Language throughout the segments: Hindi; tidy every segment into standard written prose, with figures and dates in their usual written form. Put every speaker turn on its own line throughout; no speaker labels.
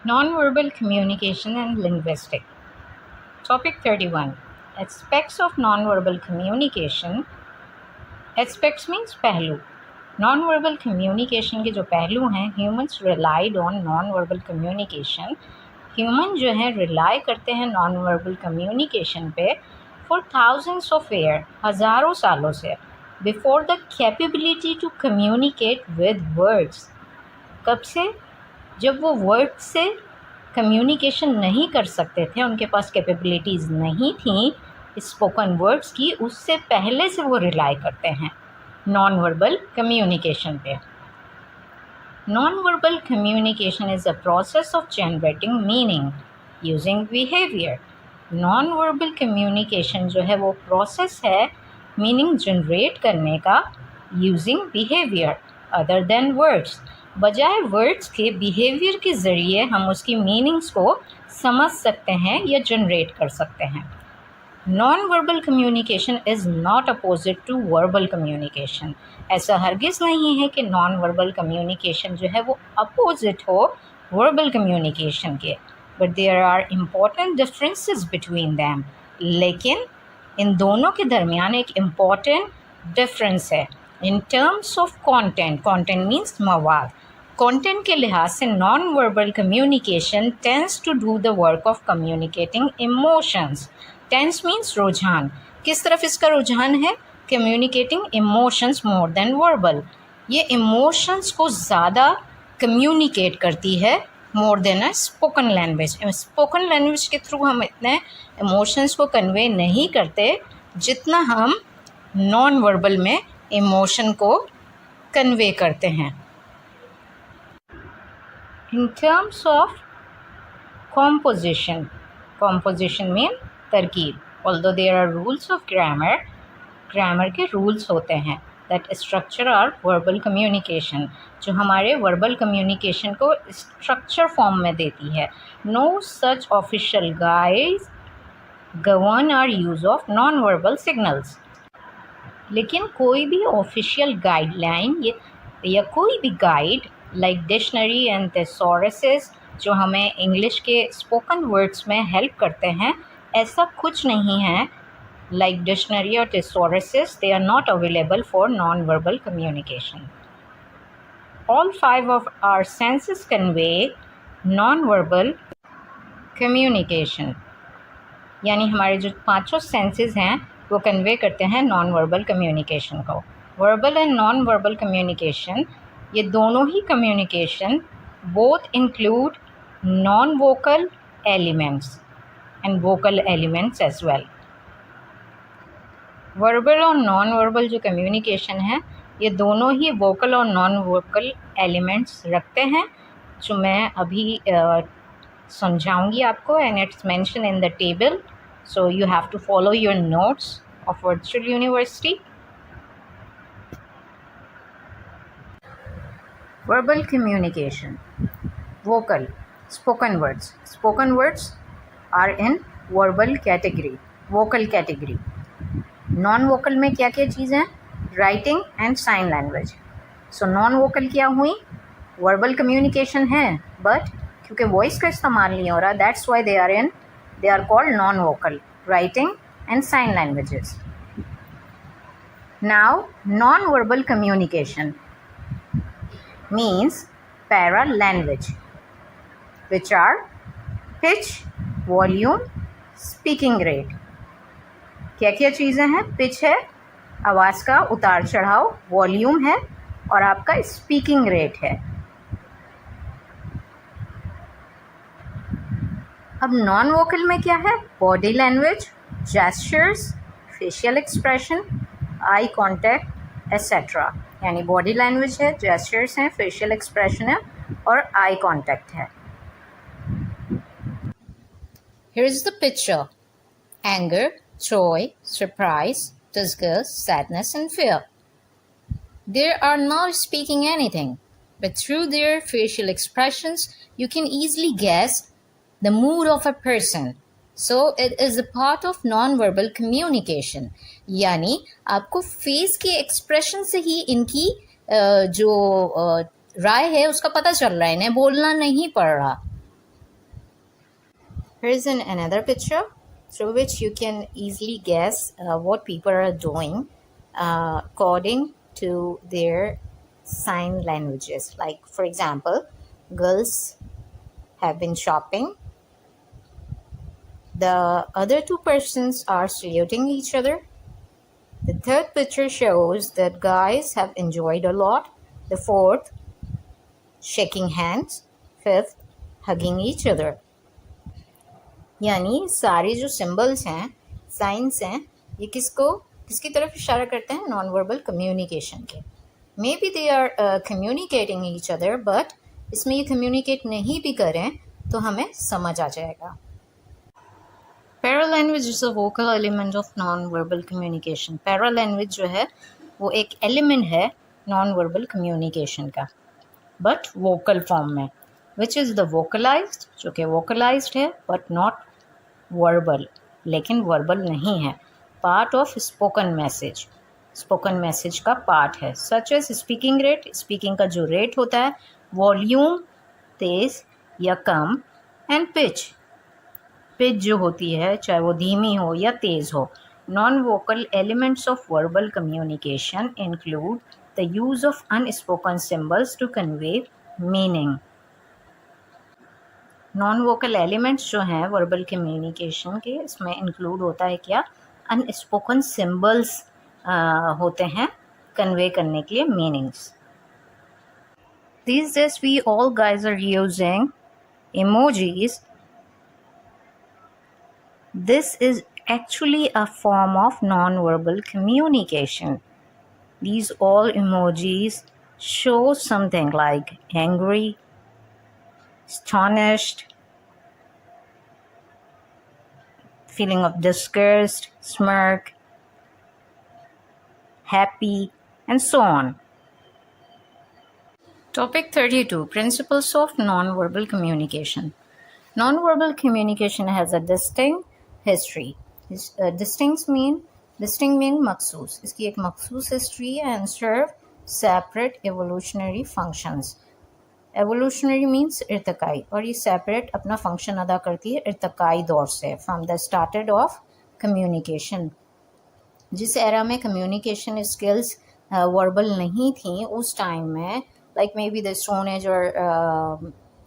Non-verbal communication and linguistic. Topic 31. Aspects of non-verbal communication. Aspects means पहलू. Non-verbal communication के जो पहलू हैं, humans relied on non-verbal communication. Human जो है rely करते हैं non-verbal communication पे for thousands of years, हज़ारों सालों से, before the capability to communicate with words. कब से? जब वो वर्ड से कम्युनिकेशन नहीं कर सकते थे, उनके पास कैपेबिलिटीज़ नहीं थी स्पोकन वर्ड्स की, उससे पहले से वो रिलाई करते हैं नॉन वर्बल कम्युनिकेशन पे. Non verbal communication is a process of generating meaning using behaviour. Non verbal communication जो है वो प्रोसेस है मीनिंग जनरेट करने का using behaviour other than words. बजाय वर्ड्स के बिहेवियर के ज़रिए हम उसकी मीनिंग्स को समझ सकते हैं या जनरेट कर सकते हैं. Non verbal communication is not opposite to verbal communication. ऐसा हरगिज़ नहीं है कि नॉन वर्बल कम्युनिकेशन जो है वो अपोजिट हो वर्बल कम्युनिकेशन के, but there are important differences between them. लेकिन इन दोनों के दरमियान एक इम्पॉर्टेंट डिफरेंस है in terms of content. Content means मवाद. कंटेंट के लिहाज से non verbal communication tends to do the work of communicating emotions. Tends means रुझान. किस तरफ इसका रुझान है? Communicating emotions more than verbal. ये इमोशंस को ज़्यादा कम्युनिकेट करती है more than a spoken language. Spoken language के थ्रू हम इतने इमोशंस को कन्वे नहीं करते जितना हम नॉन वर्बल में इमोशन को कन्वे करते हैं. In terms of composition, composition mean तरकीब. Although there are rules of grammar, grammar के rules होते हैं that structure our verbal communication, जो हमारे verbal communication को structure form में देती है. No such official guides govern our use of non-verbal signals. लेकिन कोई भी ऑफिशियल गाइडलाइन या कोई भी गाइड लाइक डिक्शनरी एंड थेसॉरसेस जो हमें इंग्लिश के स्पोकन वर्ड्स में हेल्प करते हैं, ऐसा कुछ नहीं है. लाइक डिक्शनरी और thesauruses, they are not available for non verbal communication. All 5 of our senses convey non verbal communication. यानी हमारे जो 5 सेंसेस हैं वो कन्वे करते हैं नॉन वर्बल कम्युनिकेशन को. Verbal and non verbal communication, ये दोनों ही communication both include non vocal elements and vocal elements as well. Verbal और नॉन वर्बल जो कम्युनिकेशन है, ये दोनों ही वोकल और नॉन वोकल एलिमेंट्स रखते हैं, जो मैं अभी समझाऊंगी आपको. And it's mention in the table, so you have to follow your notes of virtual university. Verbal communication. Vocal, spoken words. Spoken words are in verbal category, vocal category. Non-vocal में क्या क्या चीज़ें हैं? Writing and sign language. So non-vocal क्या हुई? Verbal communication है, but क्योंकि voice का इस्तेमाल नहीं हो रहा, that's why they are called non-vocal, writing and sign languages. Now, non-verbal communication means para-language, which are pitch, volume, speaking rate. क्या क्या चीज़ें हैं? पिच है, आवाज़ का उतार चढ़ाव, वॉल्यूम है, और आपका स्पीकिंग रेट है. अब नॉन वोकल में क्या है? Body language, gestures, facial expression, eye contact etcetera. यानी बॉडी लैंग्वेज है, जेस्चर्स हैं, फेशियल एक्सप्रेशन है और आई कॉन्टैक्ट है. Here is the picture: anger, joy, surprise, disgust, sadness and fear. They are not speaking anything, but through their facial expressions you can easily guess the mood of a person. So it is a part of non-verbal communication. यानी आपको फेस के एक्सप्रेशन से ही इनकी जो राय है उसका पता चल रहा है, इन्हें बोलना नहीं पड़ रहा. Here's another picture through which you can easily guess what people are doing according to their sign languages. Like, for example, girls have been shopping. The other two persons are saluting each other. The third picture shows that guys have enjoyed a lot. The fourth, shaking hands. Fifth, hugging each other. यानी सारे जो सिंबल्स हैं, साइंस हैं, ये किसकी तरफ इशारा करते हैं? नॉन वर्बल कम्युनिकेशन के. Maybe they are communicating each other, but इसमें ये कम्युनिकेट नहीं भी करें तो हमें समझ आ जाएगा. Paralanguage is a vocal element of non verbal communication. Paralanguage जो है वो एक एलिमेंट है नॉन वर्बल कम्युनिकेशन का, बट वोकल फॉर्म में. विच इज़ द वोकलाइज्ड, जो कि वोकलाइज्ड है बट नॉट वर्बल, लेकिन वर्बल नहीं है. Part of spoken message, spoken message का पार्ट है. Such as speaking rate, speaking का जो रेट होता है, वॉल्यूम तेज या कम, एंड पिच, पिच जो होती है चाहे वो धीमी हो या तेज़ हो. Non vocal elements of verbal communication include the use of unspoken symbols to convey meaning. Non vocal elements जो हैं वर्बल कम्युनिकेशन के, इसमें इंक्लूड होता है क्या? अनस्पोकन सिम्बल्स होते हैं कन्वे करने के लिए meanings. These days we all guys are using emojis. This is actually a form of non-verbal communication. These all emojis show something like angry, astonished, feeling of disgust, smirk, happy, and so on. Topic 32. Principles of non-verbal communication. Non-verbal communication has a distinct history. Distinct mean मखसूस. इसकी एक मखसूस हिस्ट्री है and serve separate evolutionary functions. Evolutionary means इर्तकाई, और ये सेपरेट अपना फंक्शन अदा करती है इर्तकाई दौर से, from the started off communication. जिस एरा में कम्युनिकेशन स्किल्स वर्बल नहीं थी उस टाइम में, like may be the stone age और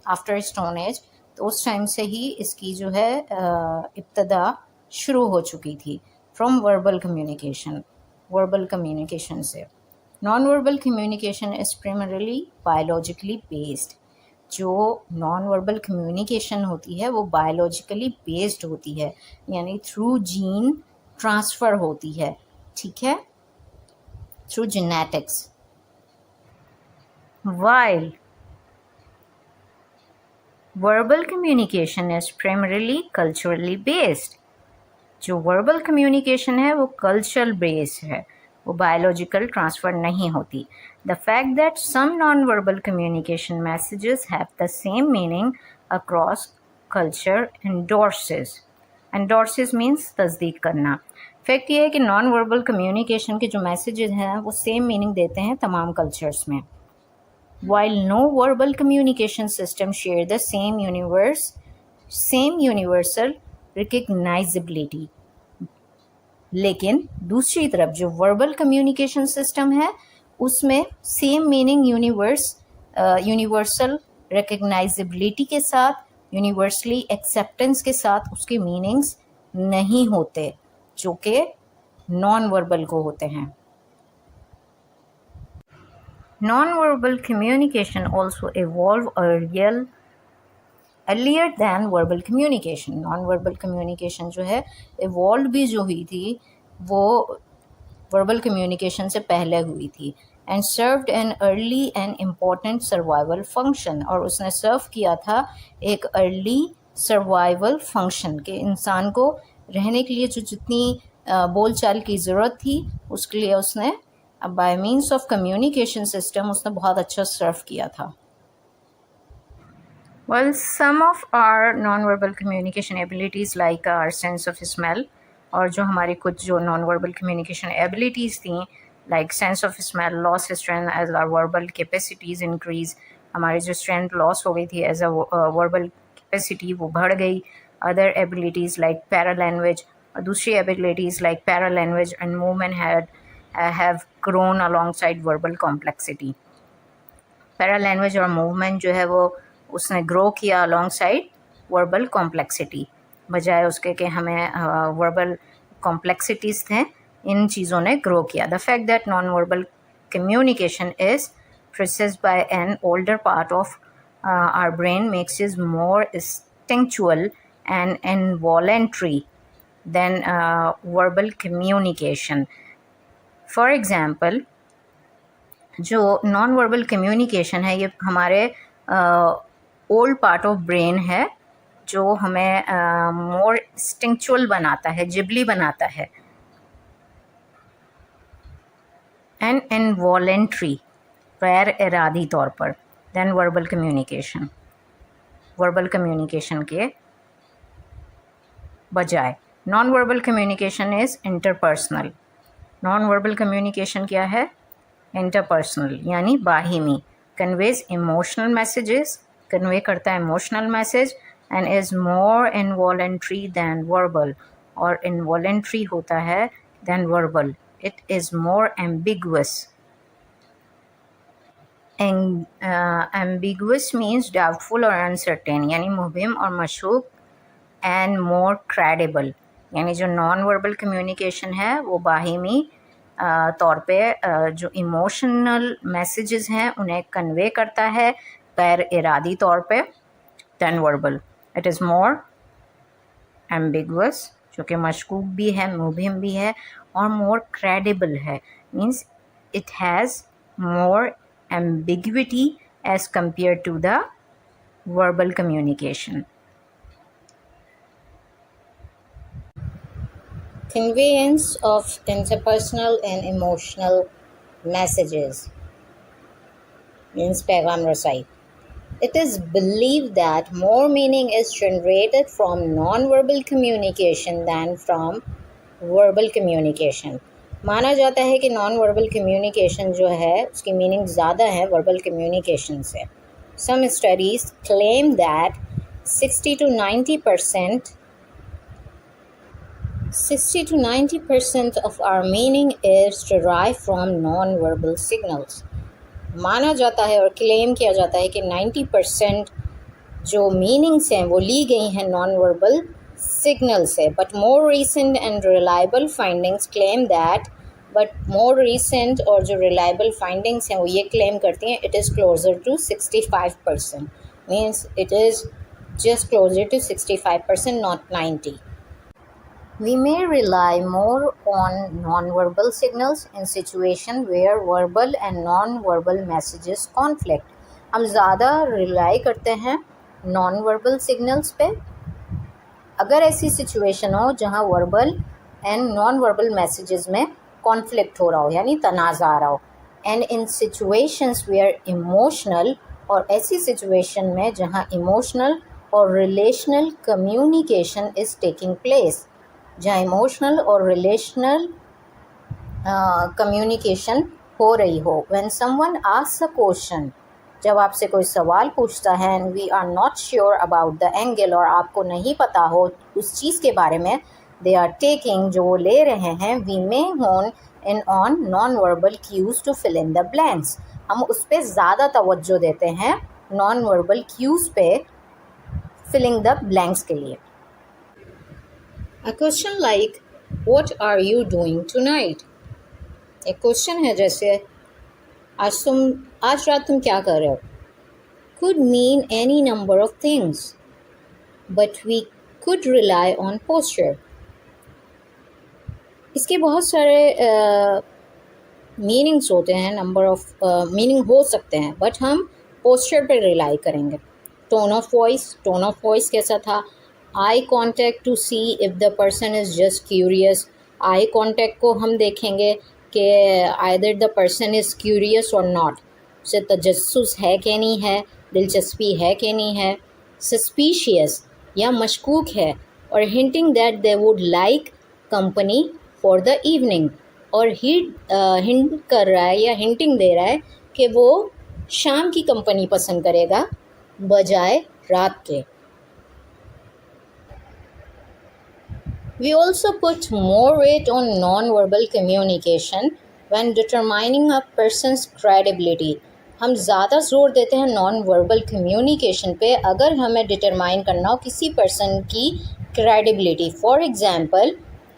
आफ्टर स्टोन एज, तो उस टाइम से ही इसकी जो है इब्तदा शुरू हो चुकी थी फ्रॉम वर्बल कम्युनिकेशन से. Non-verbal communication is primarily biologically based. जो नॉन-वर्बल कम्युनिकेशन होती है वो बायोलॉजिकली बेस्ड होती है, यानी थ्रू जीन ट्रांसफ़र होती है, ठीक है, through genetics. While verbal communication is primarily culturally based. जो वर्बल कम्युनिकेशन है वो कल्चरल बेस्ड है, वो बायोलॉजिकल ट्रांसफ़र नहीं होती. The fact that some non verbal communication messages have the same meaning across culture endorses means तस्दीक करना. फैक्ट ये है कि नॉन वर्बल कम्युनिकेशन के जो मैसेजेस हैं वो सेम मीनिंग देते हैं तमाम कल्चर्स में. While no verbal communication system share the same universal recognisability. लेकिन दूसरी तरफ जो वर्बल कम्युनिकेशन सिस्टम है उसमें सेम मीनिंग यूनिवर्सल रिकग्नाइजेबिलिटी के साथ, यूनिवर्सली एक्सेप्टेंस के साथ उसके मीनिंग्स नहीं होते जो कि नॉन वर्बल को होते हैं. Non verbal communication also evolve earlier than verbal communication. Non verbal communication जो है इवॉल्व भी जो हुई थी वो वर्बल कम्युनिकेशन से पहले हुई थी. And served an early and important survival function, और उसने सर्व किया था एक अर्ली सर्वाइवल फंक्शन के इंसान को रहने के लिए जो जितनी बोलचाल की ज़रूरत थी उसके लिए उसने bye means of communication system उसने बहुत अच्छा सर्व किया था. Well, some of our non-verbal communication abilities like our sense of smell, और जो हमारी कुछ जो non-verbal communication abilities थी like sense of smell, loss strength as our verbal capacities increase. हमारी जो strength loss हो गई थी as a verbal capacity वो बढ़ गई. Other abilities like paralanguage, दूसरी abilities like paralanguage and movement have grown alongside verbal complexity. पैरालैंग्वेज और मूवमेंट जो है वो उसने ग्रो किया अलोंगसाइड वर्बल कॉम्प्लेक्सिटी, बजाय उसके कि हमें वर्बल कॉम्प्लेक्सिटीज़ थे, इन चीज़ों ने ग्रो किया. The fact that non verbal communication is processed by an older part of our brain makes it more instinctual and involuntary than verbal communication. For example, जो नॉन वर्बल कम्युनिकेशन है ये हमारे ओल्ड पार्ट ऑफ ब्रेन है जो हमें मोर इंस्टिंक्चुअल बनाता है, जिबली बनाता है, एंड इनवॉलेंट्री, गैर इरादी तौर पर, then verbal communication, verbal communication के बजाय. Non verbal communication is interpersonal. Non verbal communication क्या है? इंटरपर्सनल यानी बाहिमी. कन्वेज इमोशनल मैसेजेस, कन्वे करता है emotional message, and is more involuntary than verbal, और इनवॉलेंट्री होता है than verbal. It is more ambiguous. Ambiguous means doubtful और अनसर्टेन, यानी मुबहिम और मशकूक, एंड मोर क्रेडिबल. यानी जो नॉन वर्बल कम्युनिकेशन है वो बाहिमी तौर पे जो इमोशनल मैसेजेस हैं उन्हें कन्वे करता है गैर इरादी तौर पे, than verbal. It is more ambiguous, जो कि मशकूक भी है, मुबहिम भी है, और मोर क्रेडिबल है. Means it has more ambiguity as compare to the verbal communication. Conveyance of interpersonal and emotional messages means पैगाम रसाई. It is believed that more meaning is generated from non-verbal communication than from verbal communication. माना जाता है कि नॉन-वर्बल कम्युनिकेशन जो है उसकी मीनिंग ज़्यादा है वर्बल कम्युनिकेशन से. Some studies claim that 60 to 90% of our meaning is derived from non-verbal signals. माना जाता है और क्लेम किया जाता है कि 90% जो मीनिंग्स हैं वो ली गई हैं नॉन-वर्बल सिग्नल से. But more recent and reliable findings claim that, but more recent और जो रिलायबल फाइंडिंग्स हैं वो ये क्लेम करती हैं it is closer to 65%. Means it is just closer to 65%, not 90. We may rely more on non-verbal signals in situations where verbal and non-verbal messages conflict. हम ज़्यादा रिलाई करते हैं non-verbal signals पे अगर ऐसी सिचुएशन हो जहाँ वर्बल एंड non-verbal messages में कॉन्फ्लिक्ट हो रहा हो, यानी तनाज़ा आ रहा हो. And in situations where emotional, और ऐसी सिचुएशन में जहाँ इमोशनल और relational communication is taking place, जहाँ इमोशनल और रिलेशनल कम्युनिकेशन हो रही हो. When someone asks a question, जब आपसे कोई सवाल पूछता है, and we are not sure about the angle, और आपको नहीं पता हो उस चीज़ के बारे में, दे आर टेकिंग, जो वो ले रहे हैं, we may hone in on non verbal cues to fill in the blanks. हम उस पर ज़्यादा तवज्जो देते हैं नॉन वर्बल क्यूज़ पे फिलिंग द ब्लैंक्स के लिए. A question like, what are you doing tonight? एक क्वेश्चन है जैसे आज रात तुम क्या कर रहे हो, could mean any number of things, but we could rely on posture. इसके बहुत सारे मीनिंग्स होते हैं, नंबर ऑफ मीनिंग हो सकते हैं, बट हम पोस्चर पर रिलाई करेंगे. टोन ऑफ वॉइस कैसा था? Eye contact to see if the person is just curious. Eye contact को हम देखेंगे कि either the person is curious or not, उसे तजस्सुस है कि नहीं है, दिलचस्पी है कि नहीं है. सस्पिशियस या मशकूक है, और hinting that they would like company for the evening, और हिंट कर रहा है या हिंटिंग दे रहा है कि वो शाम की कंपनी पसंद करेगा बजाय रात के. We also put more weight on non-verbal communication when determining a person's credibility. हम ज़्यादा ज़ोर देते हैं नॉन वर्बल कम्युनिकेशन पे अगर हमें डिटरमाइन करना हो किसी पर्सन की क्रेडिबिलिटी. फॉर एग्ज़ाम्पल,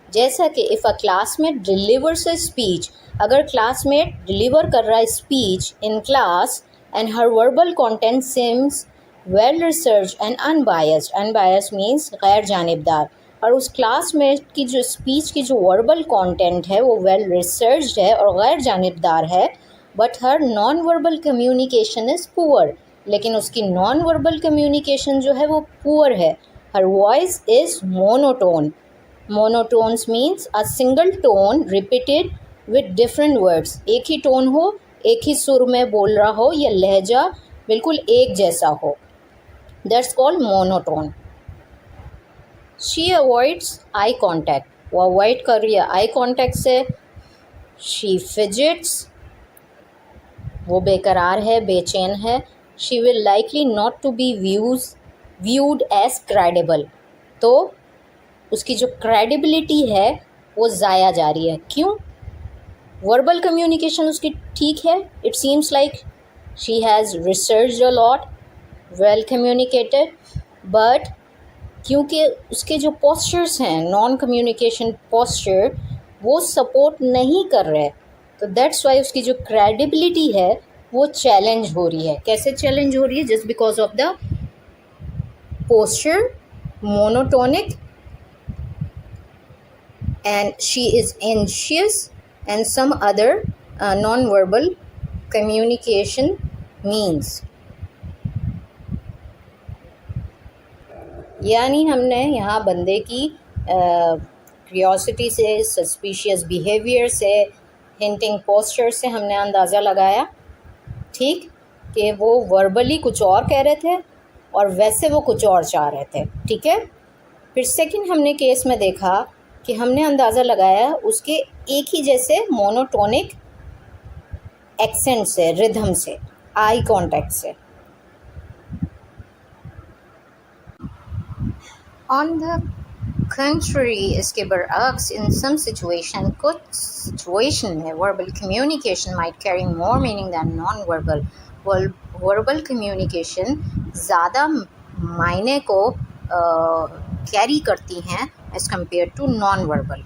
जैसा कि if a classmate delivers a speech, अगर क्लासमेट डिलीवर कर रहा है speech in class and her verbal content seems well research and unbiased. Unbiased means गैर जानिबदार. और उस क्लासमेट की जो स्पीच की जो वर्बल कंटेंट है वो वेल रिसर्च्ड है और गैर जानिबदार है, but her non verbal communication is poor. लेकिन उसकी नॉन वर्बल कम्युनिकेशन जो है वो पुअर है. Her voice is monotone. Monotones means a single tone repeated with different words. एक ही टोन हो, एक ही सुर में बोल रहा हो या लहजा बिल्कुल एक जैसा हो. That's called monotone. She avoids eye contact. वो अवॉइड कर रही है आई कॉन्टैक्ट से. शी फिजिट्स. वो बेकरार है, बेचैन है. She will likely not to be viewed as credible. तो उसकी जो क्रेडिबिलिटी है वो ज़ाया जा रही है. क्यों? वर्बल कम्युनिकेशन उसकी ठीक है. It seems like she has researched a lot, well communicated, but क्योंकि उसके जो पोस्चर्स हैं नॉन कम्युनिकेशन पोस्चर वो सपोर्ट नहीं कर रहे, तो दैट्स वाई उसकी जो क्रेडिबिलिटी है वो चैलेंज हो रही है. कैसे चैलेंज हो रही है? Just because of the posture monotonic and she is anxious and some other non-verbal communication means. यानी हमने यहाँ बंदे की क्यूरियोसिटी से, सस्पिशियस बिहेवियर से, हिंटिंग पोस्चर से हमने अंदाज़ा लगाया, ठीक, कि वो वर्बली कुछ और कह रहे थे और वैसे वो कुछ और चाह रहे थे. ठीक है. फिर सेकंड हमने केस में देखा कि हमने अंदाज़ा लगाया उसके एक ही जैसे मोनोटोनिक एक्सेंट से, रिदम से, आई कांटेक्ट से. ऑन द कंट्री, इसके बरअक्स, इन सम सिचुएशन, कुछ सिचुएशन में verbal communication might carry more meaning than non verbal. Verbal communication ज़्यादा मायने को कैरी करती हैं as compare to non verbal.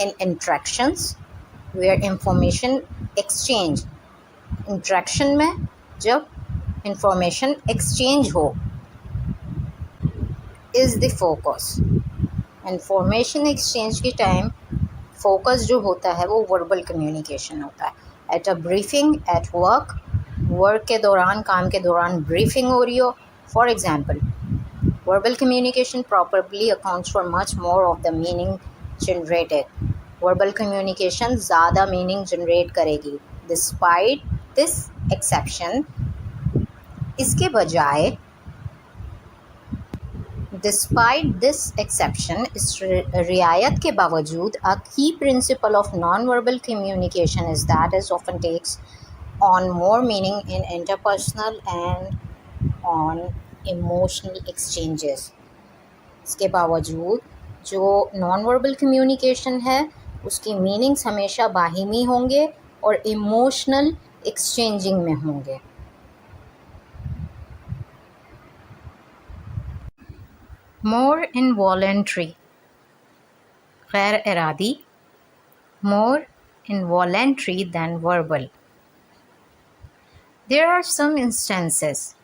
In interactions where information exchange, interaction में जब इंफॉर्मेशन एक्सचेंज हो, is the focus. Information exchange के टाइम फोकस जो होता है वो वर्बल कम्युनिकेशन होता है. At a briefing, at work, work के दौरान, काम के दौरान ब्रीफिंग हो रही हो, for example, verbal communication probably accounts for much more of the meaning generated. Verbal communication ज़्यादा meaning generate करेगी. Despite this exception, इसके बजाय, despite this exception, इस रियायत के बावजूद, a key principle of non-verbal communication is that it often takes on more meaning in interpersonal and on emotional exchanges. इसके बावजूद जो नॉन वर्बल कम्युनिकेशन है उसकी मीनिंग्स हमेशा बाहिमी होंगे और इमोशनल एक्सचेंजिंग में होंगे. मोर इनवॉलेंट्री, गैर इरादी, more involuntary than verbal. There are some instances,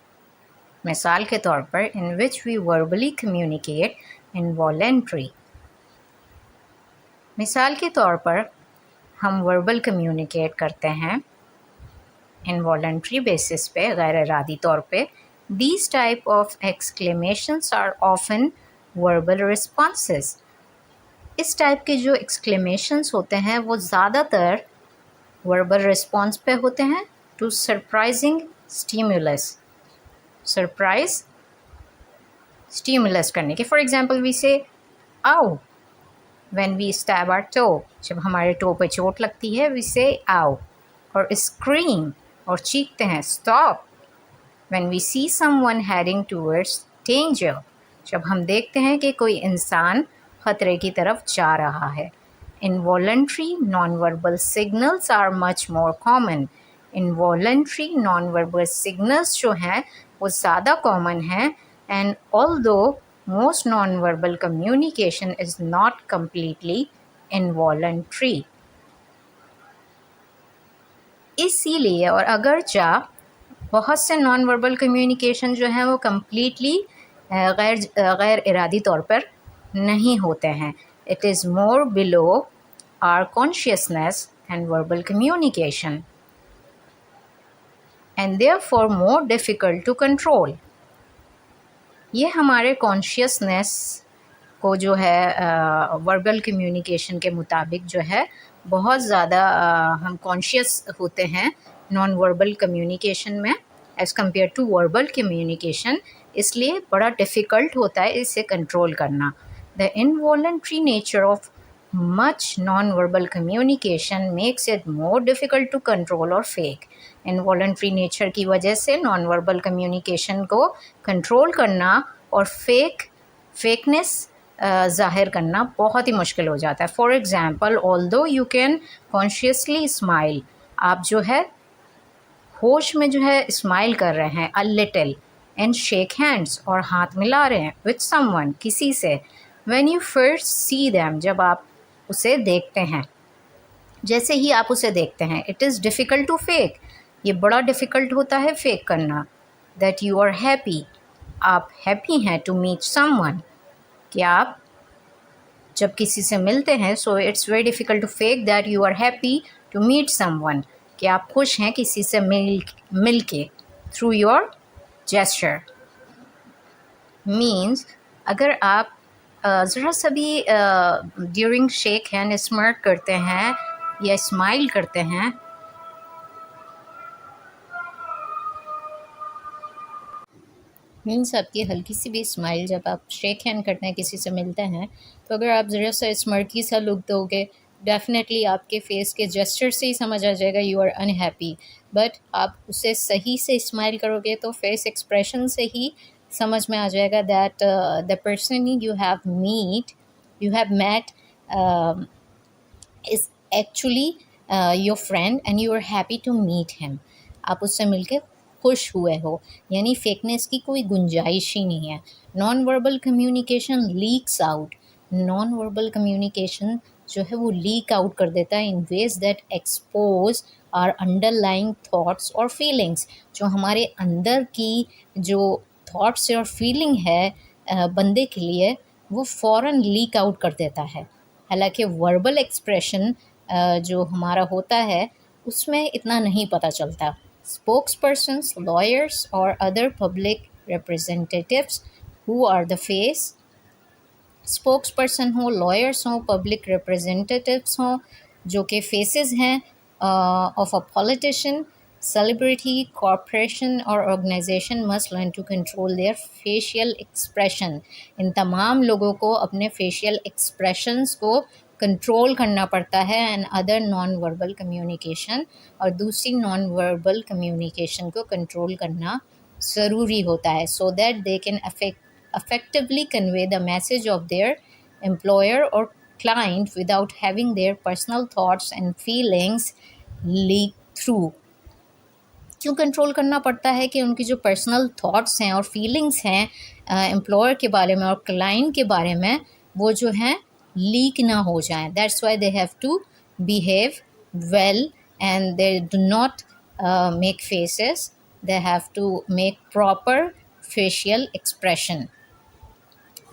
मिसाल के तौर पर, in which we verbally communicate involuntary. मिसाल के तौर पर हम वर्बल कम्युनिकेट करते हैं इनवॉलेंट्री बेसिस पे, गैर इरादी तौर पे. These type of exclamations are often verbal responses. इस टाइप के जो एक्सक्लेमेशंस होते हैं वो ज़्यादातर वर्बल रिस्पॉन्स पे होते हैं to surprising stimulus. Surprise stimulus करने के. For example, we say ow when we stab our toe, जब हमारे टो पे चोट लगती है वी से आओ. और स्क्रीम, और चीखते हैं, stop when we see someone heading towards danger. जब हम देखते हैं कि कोई इंसान ख़तरे की तरफ जा रहा है। Involuntary non verbal signals are much more common. Involuntary non verbal signals जो हैं वो ज़्यादा कॉमन हैं, and although most non verbal communication is not completely involuntary. इसीलिए और अगरचा बहुत से नॉन वर्बल कम्युनिकेशन जो हैं वो कम्प्लीटली गैर इरादी तौर पर नहीं होते हैं। It is more below our consciousness and verbal communication and therefore more difficult to control. ये हमारे कॉन्शियसनेस को जो है वर्बल कम्युनिकेशन के मुताबिक जो है बहुत ज़्यादा हम कॉन्शियस होते हैं नॉन वर्बल कम्युनिकेशन में as compare to verbal communication, इसलिए बड़ा डिफ़िकल्ट होता है इसे कंट्रोल करना। The involuntary nature of much non verbal communication makes it more difficult to control और फेक। इनवॉलंट्री नेचर की वजह से नॉन वर्बल कम्युनिकेशन को कंट्रोल करना और फेकनेस ज़ाहिर करना बहुत ही मुश्किल हो जाता है। For example, although you can consciously smile, आप जो है होश में जो है स्माइल कर रहे हैं a little and shake hands और हाथ मिला रहे हैं विथ समवन किसी से, when you first see them, जब आप उसे देखते हैं, जैसे ही आप उसे देखते हैं, it is difficult to fake, ये बड़ा डिफ़िकल्ट होता है फेक करना। दैट यू आर हैप्पी, आप हैप्पी हैं टू मीट समवन, कि आप जब किसी से मिलते हैं, so it's very difficult to fake that you are happy to meet someone, कि आप खुश हैं किसी से मिल के, थ्रू योर जेस्चर। मीन्स अगर आप ज़रा सा भी ड्यूरिंग शेक हैंड स्माइल करते हैं या स्माइल करते हैं, मीन्स आपकी हल्की सी भी स्माइल जब आप शेक हैंड करते हैं किसी से मिलते हैं, तो अगर आप ज़रा सा स्मर्की सा लुक दोगे, डेफिनेटली आपके फेस के जेस्चर से ही समझ आ जाएगा यू आर अनहैप्पी। बट आप उसे सही से स्माइल करोगे तो फेस एक्सप्रेशन से ही समझ में आ जाएगा that the person you have met is actually your friend and you are happy to meet him. आप उससे मिलके खुश हुए हो, यानी फेकनेस की कोई गुंजाइश ही नहीं है। Non verbal communication leaks out, non verbal communication जो है वो लीक आउट कर देता है in ways that expose our underlying thoughts और फीलिंग्स। जो हमारे अंदर की जो थॉट्स और फीलिंग है बंदे के लिए, वो फ़ौरन लीक आउट कर देता है। हालांकि वर्बल एक्सप्रेशन जो हमारा होता है उसमें इतना नहीं पता चलता। स्पोक्सपर्सन्स, लॉयर्स और other public representatives who are the face, spokesperson हो, लॉयर्स हों, पब्लिक रिप्रेजेंटेटिव्स हों, जो कि फेसेस हैं of a politician, celebrity, corporation और organisation must learn to control their facial expression. इन तमाम लोगों को अपने फेशियल एक्सप्रेशंस को कंट्रोल करना पड़ता है and other non verbal communication, और दूसरी नॉन वर्बल कम्युनिकेशन को कंट्रोल करना ज़रूरी होता है so that they can effectively convey the message of their employer or client without having their personal thoughts and feelings leak through। क्यों कंट्रोल करना पड़ता है कि उनकी जो पर्सनल थॉट्स हैं और फीलिंग्स हैं एम्प्लॉयर के बारे में और क्लाइंट के बारे में, वो जो हैं लीक ना हो जाएं। That's why they have to behave well and they do not make faces, they have to make proper facial expression।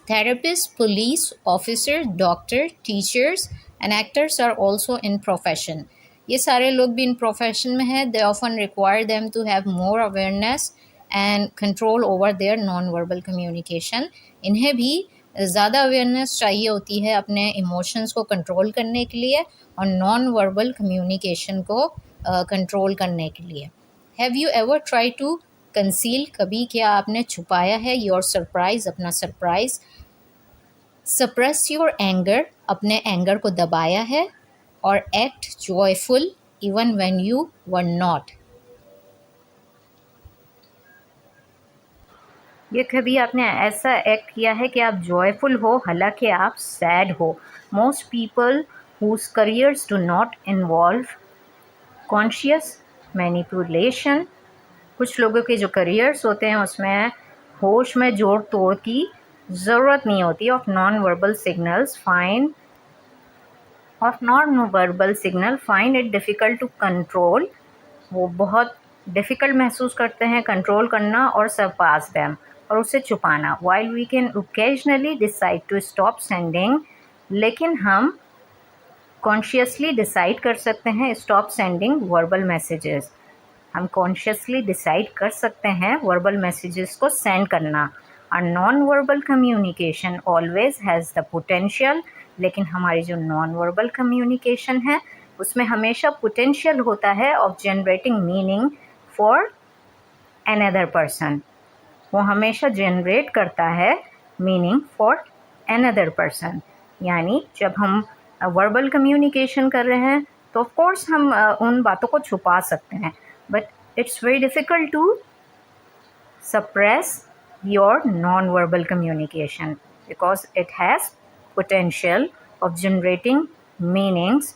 Therapists, police officers, doctors, teachers and actors are also in profession। ये सारे लोग भी इन प्रोफेशन में हैं। They often require them to have more awareness and control over their non-verbal communication। इन्हें भी ज़्यादा अवेयरनेस चाहिए होती है अपने इमोशंस को कंट्रोल करने के लिए और नॉन वर्बल कम्युनिकेशन को कंट्रोल करने के लिए। Have you ever try to conceal, कभी क्या आपने छुपाया है योर सरप्राइज, अपना सरप्राइज। सप्रेस योर एंगर, अपने एंगर को दबाया है। Or act joyful even when you were not. ये कभी आपने ऐसा एक्ट किया है कि आप जॉयफुल हो हालांकि आप सैड हो? Most people whose careers do not involve conscious manipulation, कुछ लोगों के जो करियर्स होते हैं उसमें होश में जोड़ तोड़ की ज़रूरत नहीं होती। Of non verbal signal find it difficult to control, वो बहुत डिफ़िकल्ट महसूस करते हैं कंट्रोल करना और सरपास दैम, और उसे छुपाना। While we can occasionally decide to stop sending, लेकिन हम कॉन्शियसली डिसाइड कर सकते हैं स्टॉप सेंडिंग वर्बल मैसेजेस। हम कॉन्शियसली डिसाइड कर सकते हैं वर्बल मैसेजेस को सेंड करना। और non verbal communication always has the potential, लेकिन हमारी जो नॉन वर्बल कम्युनिकेशन है उसमें हमेशा पोटेंशियल होता है of generating meaning for another person. वो हमेशा जनरेट करता है मीनिंग फॉर अनदर पर्सन। यानी जब हम वर्बल कम्युनिकेशन कर रहे हैं तो ऑफ कोर्स हम उन बातों को छुपा सकते हैं, but it's very difficult to suppress your non-verbal communication because it has potential of generating meanings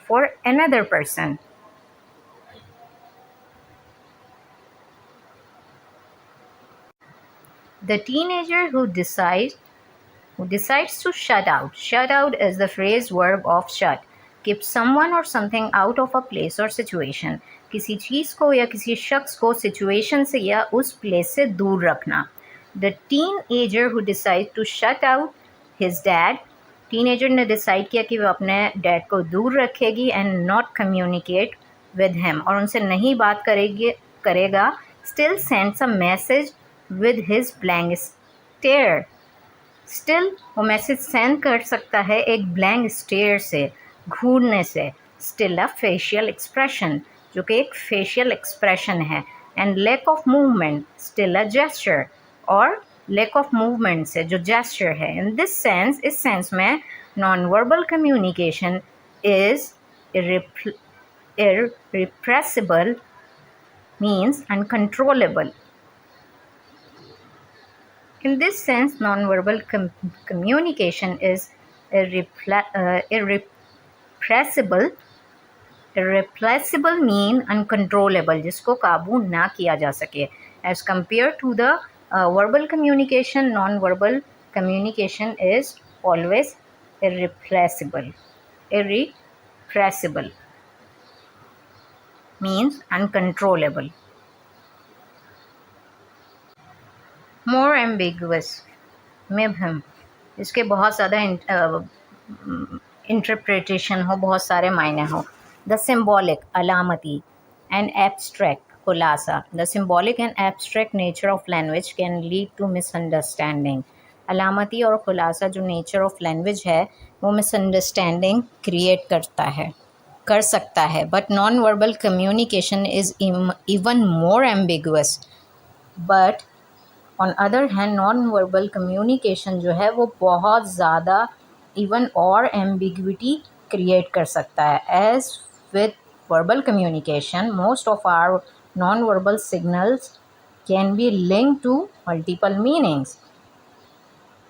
for another person. The teenager who decides to shut out. Shut out is the phrase verb of shut. Keep someone or something out of a place or situation. किसी चीज़ को या किसी शख्स को सिचुएशन से या उस प्लेस से दूर रखना. The teenager who decides to shut out his dad. Teenager ने डिसाइड किया कि वो अपने डैड को दूर रखेगी and not communicate with him, और उनसे नहीं बात करेगा. Still sends a message with his blank stare. Still वो मैसेज सेंड कर सकता है एक ब्लैंक स्टेयर से, घूरने से. स्टिल अ फेशियल एक्सप्रेशन, जो कि एक फेशियल एक्सप्रेशन है. And lack of movement, still a gesture, और लैक ऑफ मूवमेंट से जो जेस्चर है. इन दिस सेंस, इस सेंस में non verbal communication is irrepressible means uncontrollable. In this sense, non-verbal communication is irrepressible. Irrepressible mean uncontrollable, जिसको काबू ना किया जा सके. As compared to the verbal communication, non-verbal communication is always irrepressible. Irrepressible means uncontrollable. More ambiguous, मुबहम, इसके बहुत ज़्यादा इंटरप्रिटेशन हो, बहुत सारे मायने हो. द सिम्बॉलिक, अलामती, एंड एब्स्ट्रैक्ट, खुलासा. The symbolic and abstract nature of language can lead to misunderstanding. अलामती और खुलासा जो नेचर ऑफ लैंग्वेज है वो मिसअंडरस्टैंडिंग क्रिएट कर सकता है. But non verbal communication is even more ambiguous. But on other hand non verbal communication जो है वो बहुत ज़्यादा इवन और एम्बिग्विटी क्रिएट कर सकता है. As with verbal communication, most of our non verbal signals can be link to multiple meanings.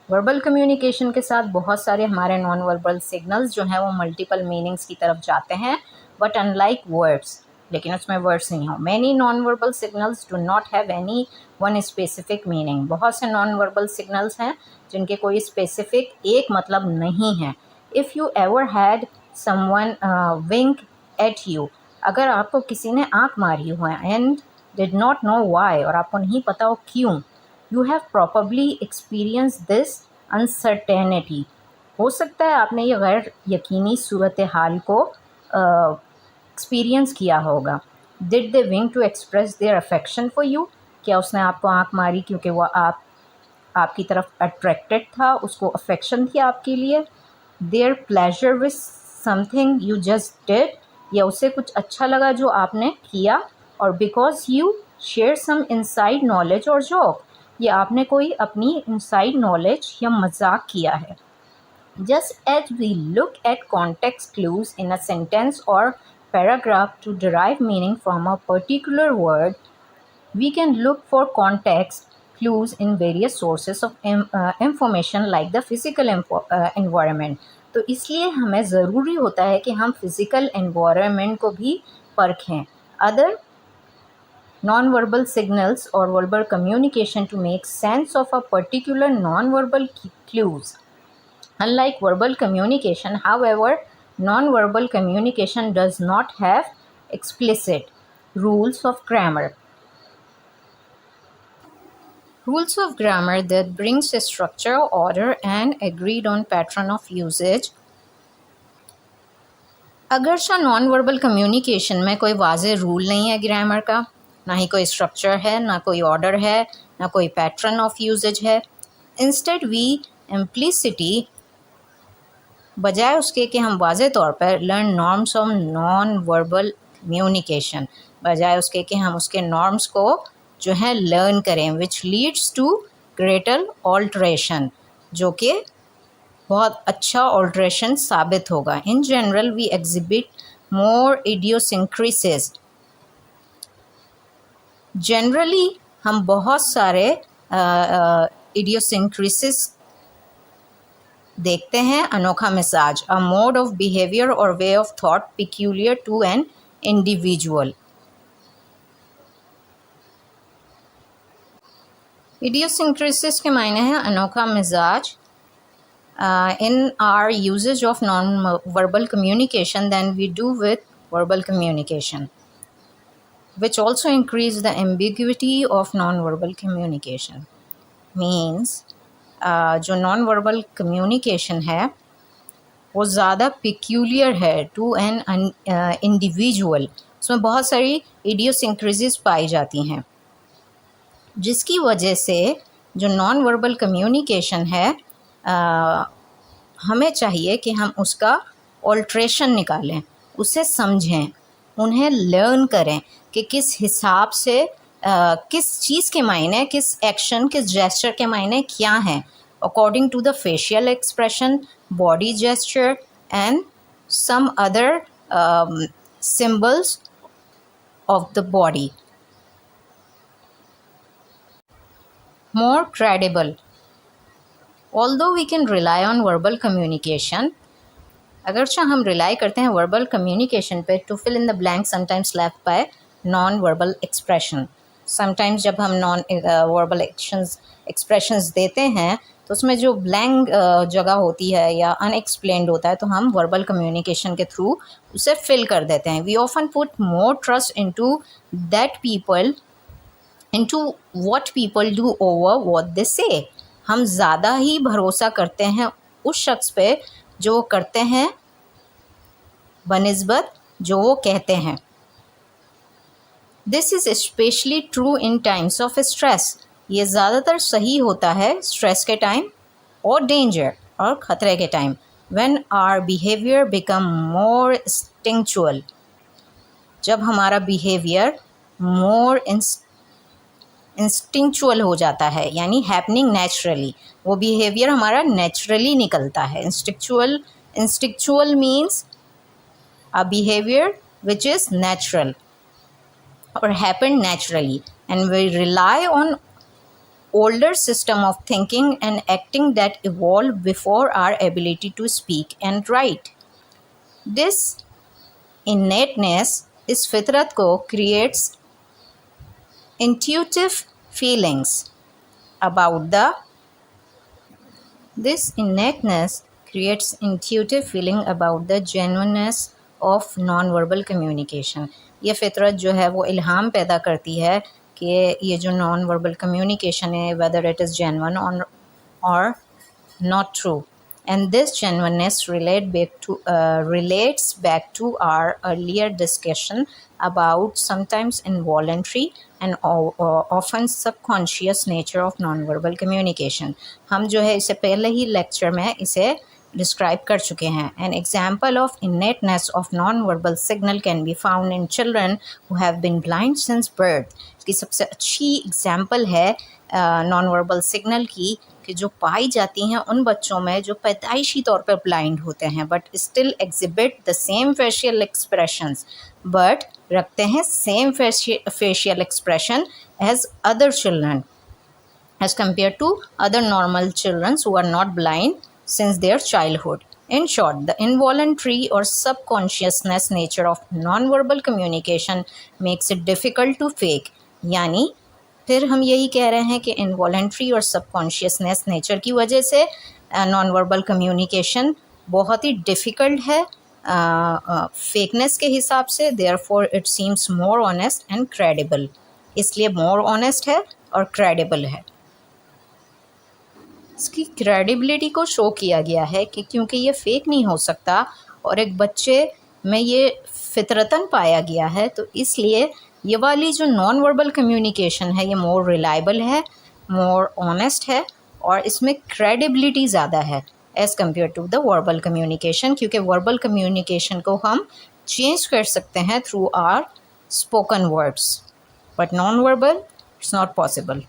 Verbal communication के साथ बहुत सारे हमारे नॉन वर्बल सिग्नल्स जो हैं वो मल्टीपल मीनिंग्स की तरफ जाते हैं. बट अनलाइक वर्ड्स, लेकिन उसमें वर्ड्स नहीं हो. Many non verbal signals do not have any one specific meaning. बहुत से नॉन वर्बल सिग्नल्स हैं जिनके कोई स्पेसिफिक एक मतलब नहीं है. If you ever had someone wink at you, अगर आपको किसी ने आँख मारी हो and did not know why, और आपको नहीं पता हो क्यों, you have probably experience this uncertainty. हो सकता है आपने ये गैर यकीनी सूरत हाल को एक्सपीरियंस किया होगा. Did they wink to express their affection for you, क्या उसने आपको आँख मारी क्योंकि वो आपकी तरफ अट्रैक्टेड था, उसको अफेक्शन थी आपके लिए. Their pleasure with something you just did, या उसे कुछ अच्छा लगा जो आपने किया. Or because you share some inside knowledge or joke, या आपने कोई अपनी इनसाइड नॉलेज या मजाक किया है. Just as we look at context clues in a sentence or paragraph to derive meaning from a particular word, we can look for context clues in various sources of information like the physical environment. तो इसलिए हमें ज़रूरी होता है कि हम फिज़िकल environment को भी परखें. Other non-verbal signals or verbal communication to make sense of a particular non-verbal clues. Unlike verbal communication, however, non-verbal communication does not have explicit rules of grammar. Rules of grammar that brings a structure, order and agreed on pattern of usage. अगरचा नॉन वर्बल कम्युनिकेशन में कोई वाज़े रूल नहीं है ग्रामर का, ना ही कोई स्ट्रक्चर है, ना कोई ऑर्डर है, ना कोई पैटर्न ऑफ यूजेज है. इंस्टेड वी इम्प्लिसिटी, बजाय उसके कि हम वाज़े तौर पर learn norms of non verbal communication, बजाय उसके कि हम उसके नॉर्म्स को जो है लर्न करें, which leads to greater alteration, जो कि बहुत अच्छा ऑल्ट्रेशन साबित होगा. In general we exhibit more idiosyncrasies. Generally हम बहुत सारे इडियोसिंक्रेसीज देखते हैं. अनोखा मिजाज, a mode of behaviour or way of thought peculiar to an individual. Idiosyncrasies के मायने हैं अनोखा मिजाज. In our usage of non-verbal communication than we do with verbal communication, which also increase the ambiguity of non-verbal communication. Means जो non-verbal communication है वो ज़्यादा peculiar है to an individual. उसमें बहुत सारी idiosyncrasies पाई जाती हैं, जिसकी वजह से जो non-verbal communication है हमें चाहिए कि हम उसका ऑल्ट्रेशन निकालें, उसे समझें, उन्हें लर्न करें कि किस हिसाब से किस चीज़ के मायने, किस एक्शन, किस जेस्चर के मायने क्या हैं, according to the facial expression, body gesture and some other symbols of the body. More credible. Although we can rely on verbal communication, अगरचा हम रिलाई करते हैं वर्बल कम्युनिकेशन पे to fill in the blanks sometimes left by non-verbal expression. Sometimes जब हम non-verbal expressions देते हैं तो उसमें जो blank जगह होती है या unexplained होता है तो हम verbal communication के थ्रू उसे fill कर देते हैं. We often put more trust into what people do over what they say. हम ज़्यादा ही भरोसा करते हैं उस शख्स पे जो वो करते हैं बनिस्बत जो वो कहते हैं. This is specially true in times of stress. ये ज़्यादातर सही होता है स्ट्रेस के टाइम और डेंजर और ख़तरे के time. When our behaviour become more instinctual, जब हमारा बिहेवियर मोर इंस्टिंक्चुअल हो जाता है, यानी हैपनिंग नेचुरली, वो बिहेवियर हमारा नेचुरली निकलता है. Instinctual means a behaviour which is natural और happen naturally, and we rely on older system of thinking and acting that evolved before our ability to speak and write. This innateness इस फितरत को creates intuitive feelings about the this innateness creates intuitive feeling about the genuineness of non-verbal communication. ये फितरत जो है वो इल्हाम पैदा करती है कि ये जो नॉन वर्बल कम्युनिकेशन है वेदर इट इज़ जेन्युइन और not true. And this genuineness relates back to our earlier discussion about sometimes involuntary and often subconscious nature of non-verbal communication. हम जो है इससे पहले ही लेक्चर में इसे डिस्क्राइब कर चुके हैं. An example of innateness of non-verbal signal can be found in children who have been blind since birth. इसकी सबसे अच्छी एग्जाम्पल है नॉन-वर्बल सिग्नल की कि जो पाई जाती हैं उन बच्चों में जो पैदाइशी तौर पर ब्लाइंड होते हैं but still exhibit the same facial expressions, but रखते हैं same facial expression as other children. as compared to other normal children who are not blind since their childhood. In short, the involuntary or subconsciousness nature of non-verbal communication makes it difficult to fake. यानी फिर हम यही कह रहे हैं कि इनवॉलेंट्री और सबकॉन्शियसनेस नेचर की वजह से नॉन वर्बल कम्युनिकेशन बहुत ही डिफ़िकल्ट है फेकनेस के हिसाब से. Therefore it seems more honest and credible. इसलिए मोर ऑनेस्ट है और क्रेडिबल है. इसकी क्रेडिबिलिटी को शो किया गया है कि क्योंकि ये फेक नहीं हो सकता और एक बच्चे में ये फितरतन पाया गया है, तो इसलिए ये वाली जो नॉन वर्बल कम्युनिकेशन है ये मोर रिलायबल है, मोर ऑनेस्ट है और इसमें क्रेडिबिलिटी ज़्यादा है as compare to the verbal communication. क्योंकि वर्बल कम्युनिकेशन को हम चेंज कर सकते हैं through our spoken words, but non verbal it's not possible.